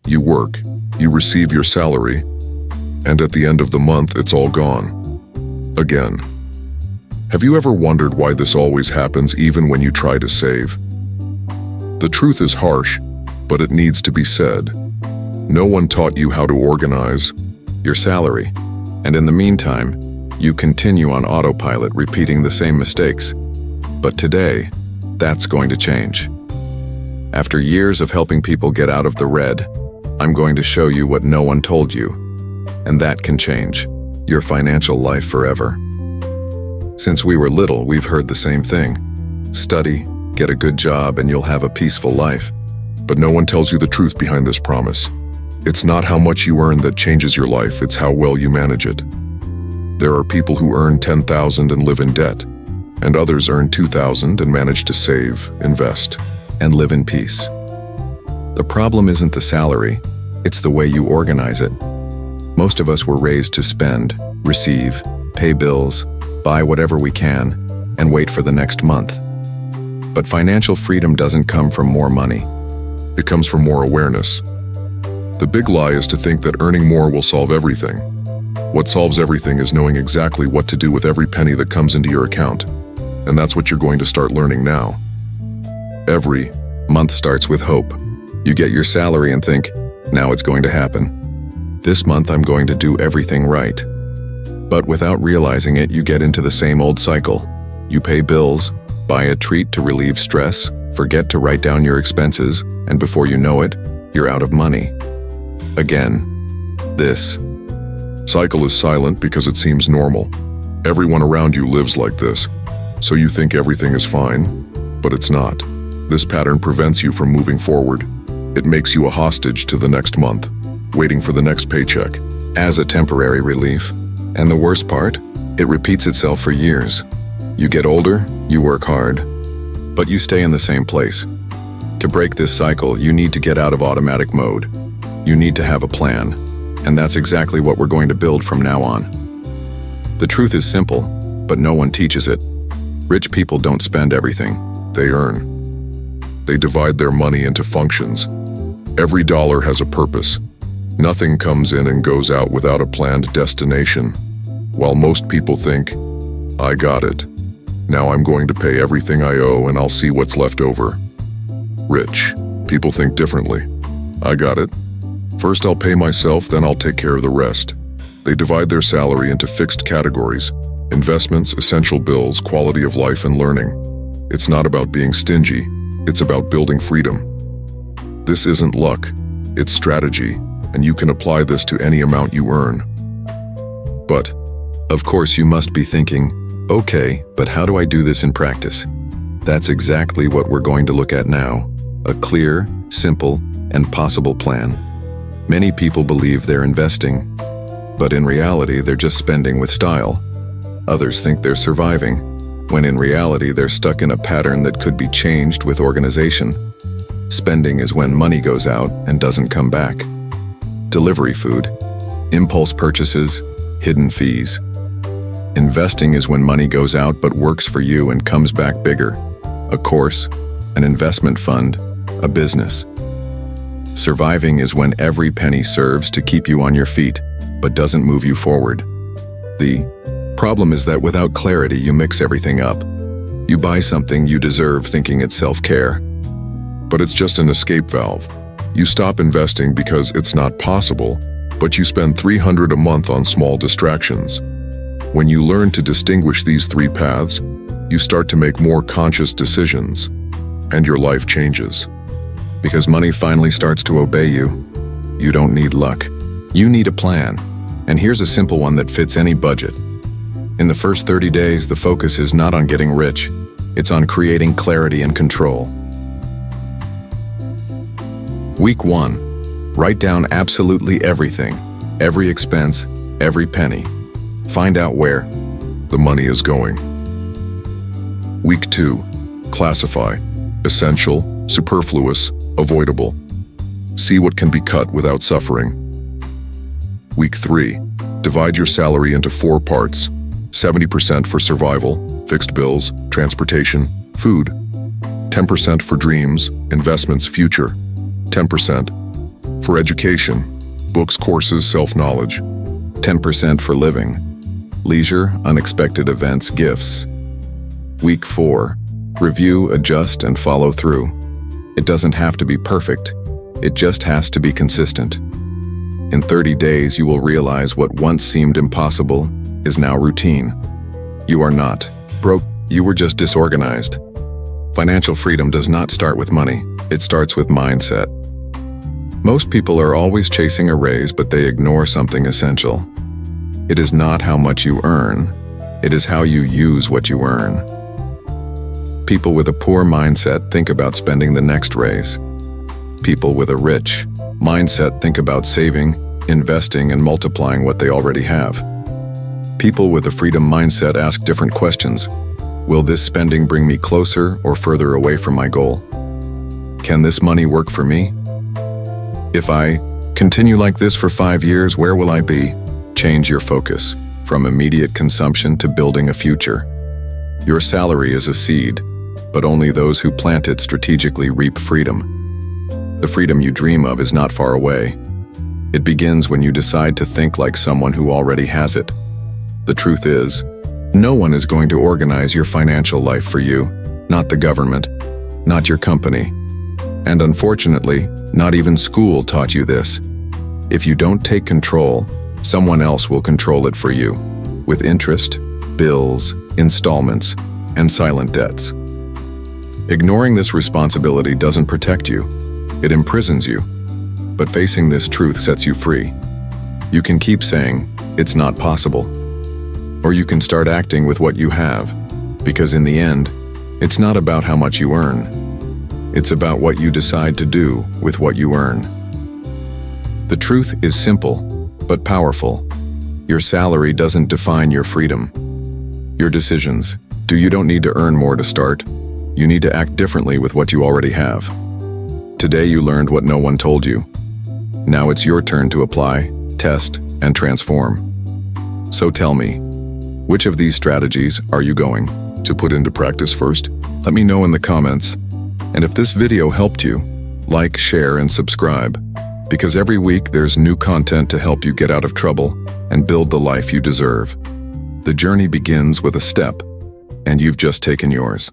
You work, you receive your salary, and at the end of the month, it's all gone. Again. Have you ever wondered why this always happens even when you try to save? The truth is harsh, but it needs to be said. No one taught you how to organize your salary, and in the meantime, you continue on autopilot repeating the same mistakes. But today, that's going to change. After years of helping people get out of the red, I'm going to show you what no one told you, and that can change your financial life forever. Since we were little, we've heard the same thing. Study, get a good job, and you'll have a peaceful life. But no one tells you the truth behind this promise. It's not how much you earn that changes your life, it's how well you manage it. There are people who earn $10,000 and live in debt, and others earn $2,000 and manage to save, invest, and live in peace. The problem isn't the salary, it's the way you organize it. Most of us were raised to spend, receive, pay bills, buy whatever we can, and wait for the next month. But financial freedom doesn't come from more money. It comes from more awareness. The big lie is to think that earning more will solve everything. What solves everything is knowing exactly what to do with every penny that comes into your account. And that's what you're going to start learning now. Every month starts with hope. You get your salary and think, now it's going to happen. This month I'm going to do everything right. But without realizing it, you get into the same old cycle. You pay bills, buy a treat to relieve stress, forget to write down your expenses, and before you know it, you're out of money. Again. This cycle is silent because it seems normal. Everyone around you lives like this, so you think everything is fine, but it's not. This pattern prevents you from moving forward. It makes you a hostage to the next month, waiting for the next paycheck. As a temporary relief. And the worst part, it repeats itself for years. You get older, you work hard, but you stay in the same place. To break this cycle, you need to get out of automatic mode. You need to have a plan, and that's exactly what we're going to build from now on. The truth is simple, but no one teaches it. Rich people don't spend everything. They earn. They divide their money into functions. Every dollar has a purpose. Nothing comes in and goes out without a planned destination. While most people think, I got it. Now I'm going to pay everything I owe and I'll see what's left over. Rich people think differently. I got it. First I'll pay myself, then I'll take care of the rest. They divide their salary into fixed categories: investments, essential bills, quality of life, and learning. It's not about being stingy, it's about building freedom. This isn't luck, it's strategy, and you can apply this to any amount you earn. But, of course, you must be thinking, okay, but how do I do this in practice? That's exactly what we're going to look at now. A clear, simple, and possible plan. Many people believe they're investing, but in reality, they're just spending with style. Others think they're surviving, when in reality, they're stuck in a pattern that could be changed with organization. Spending is when money goes out and doesn't come back. Delivery food, impulse purchases, hidden fees. Investing is when money goes out but works for you and comes back bigger. A course, an investment fund, a business. Surviving is when every penny serves to keep you on your feet, but doesn't move you forward. The problem is that without clarity, you mix everything up. You buy something you deserve thinking it's self-care. But it's just an escape valve. You stop investing because it's not possible, but you spend $300 a month on small distractions. When you learn to distinguish these three paths, you start to make more conscious decisions, and your life changes. Because money finally starts to obey you. You don't need luck. You need a plan. And here's a simple one that fits any budget. In the first 30 days, the focus is not on getting rich. It's on creating clarity and control. Week 1. Write down absolutely everything. Every expense, every penny. Find out where the money is going. Week 2. Classify. Essential, superfluous, avoidable. See what can be cut without suffering. Week 3. Divide your salary into 4 parts. 70% for survival, fixed bills, transportation, food. 10% for dreams, investments, future. 10% For education, books, courses, self-knowledge. 10% for living. Leisure, unexpected events, gifts. Week 4. Review, adjust, and follow through. It doesn't have to be perfect. It just has to be consistent. In 30 days, you will realize what once seemed impossible is now routine. You are not broke, you were just disorganized. Financial freedom does not start with money, it starts with mindset. Most people are always chasing a raise, but they ignore something essential. It is not how much you earn, it is how you use what you earn. People with a poor mindset think about spending the next raise. People with a rich mindset think about saving, investing, and multiplying what they already have. People with a freedom mindset ask different questions. Will this spending bring me closer or further away from my goal? Can this money work for me? If I continue like this for 5 years, where will I be? Change your focus from immediate consumption to building a future. Your salary is a seed, but only those who plant it strategically reap freedom. The freedom you dream of is not far away. It begins when you decide to think like someone who already has it. The truth is, no one is going to organize your financial life for you, not the government, not your company. And unfortunately, not even school taught you this. If you don't take control, someone else will control it for you, with interest, bills, installments, and silent debts. Ignoring this responsibility doesn't protect you, it imprisons you. But facing this truth sets you free. You can keep saying, "It's not possible." Or you can start acting with what you have, because in the end, it's not about how much you earn. It's about what you decide to do with what you earn. The truth is simple, but powerful. Your salary doesn't define your freedom. Your decisions do. You don't need to earn more to start. You need to act differently with what you already have. Today you learned what no one told you. Now it's your turn to apply, test, and transform. So tell me, which of these strategies are you going To put into practice first? Let me know in the comments. And if this video helped you, like, share, and subscribe, because every week there's new content to help you get out of trouble and build the life you deserve. The journey begins with a step, and you've just taken yours.